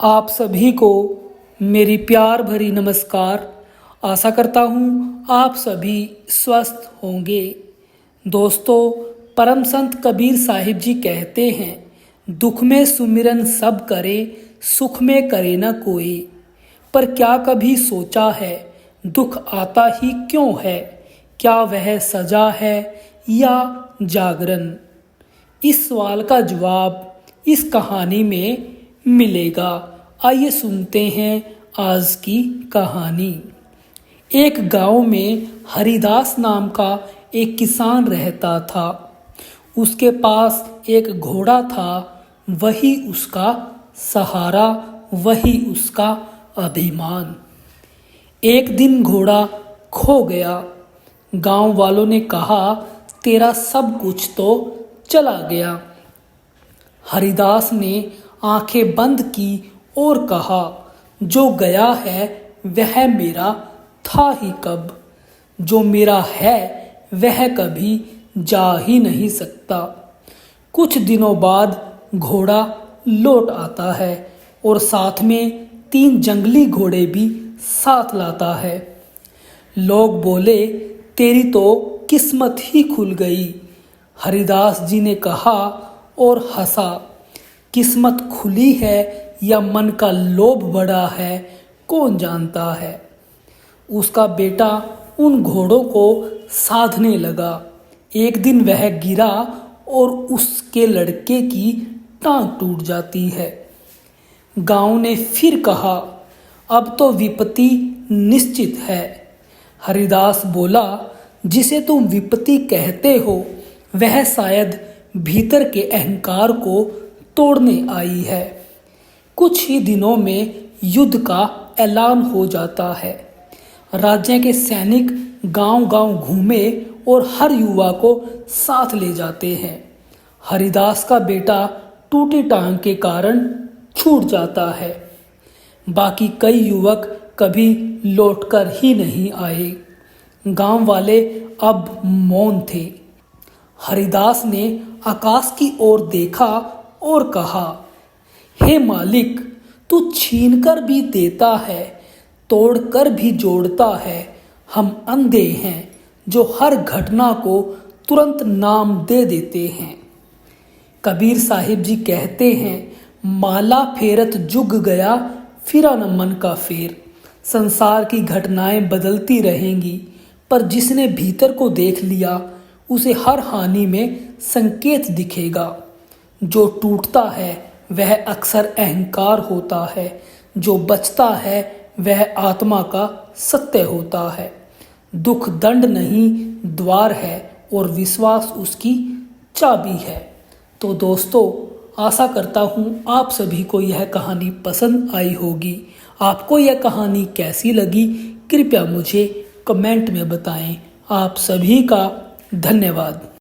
आप सभी को मेरी प्यार भरी नमस्कार। आशा करता हूँ आप सभी स्वस्थ होंगे। दोस्तों, परम संत कबीर साहिब जी कहते हैं, दुख में सुमिरन सब करे, सुख में करे न कोई। पर क्या कभी सोचा है, दुख आता ही क्यों है? क्या वह सजा है या जागरण? इस सवाल का जवाब इस कहानी में मिलेगा। आइए सुनते हैं आज की कहानी। एक गांव में हरिदास नाम का एक किसान रहता था। उसके पास एक घोड़ा था, वही उसका सहारा, वही उसका अभिमान। एक दिन घोड़ा खो गया। गांव वालों ने कहा, तेरा सब कुछ तो चला गया। हरिदास ने आंखें बंद की और कहा, जो गया है वह मेरा था ही कब। जो मेरा है वह कभी जा ही नहीं सकता। कुछ दिनों बाद घोड़ा लौट आता है और साथ में 3 जंगली घोड़े भी साथ लाता है। लोग बोले, तेरी तो किस्मत ही खुल गई। हरिदास जी ने कहा और हंसा, किस्मत खुली है या मन का लोभ बड़ा है, कौन जानता है। उसका बेटा उन घोड़ों को साधने लगा। एक दिन वह गिरा और उसके लड़के की टांग टूट जाती है। गांव ने फिर कहा, अब तो विपत्ति निश्चित है। हरिदास बोला, जिसे तुम विपत्ति कहते हो वह शायद भीतर के अहंकार को तोड़ने आई है। कुछ ही दिनों में युद्ध का ऐलान हो जाता है। राज्य के सैनिक गांव-गांव घूमे और हर युवा को साथ ले जाते हैं। हरिदास का बेटा टूटी टांग के कारण छूट जाता है। बाकी कई युवक कभी लौटकर ही नहीं आए। गांव वाले अब मौन थे। हरिदास ने आकाश की ओर देखा और कहा, हे मालिक, तू छीनकर भी देता है, तोड़कर भी जोड़ता है। हम अंधे हैं जो हर घटना को तुरंत नाम दे देते हैं। कबीर साहिब जी कहते हैं, माला फेरत जुग गया, फिरा न मन का फेर। संसार की घटनाएं बदलती रहेंगी, पर जिसने भीतर को देख लिया उसे हर हानि में संकेत दिखेगा। जो टूटता है वह अक्सर अहंकार होता है, जो बचता है वह आत्मा का सत्य होता है। दुख दंड नहीं, द्वार है और विश्वास उसकी चाबी है। तो दोस्तों, आशा करता हूँ आप सभी को यह कहानी पसंद आई होगी। आपको यह कहानी कैसी लगी, कृपया मुझे कमेंट में बताएं। आप सभी का धन्यवाद।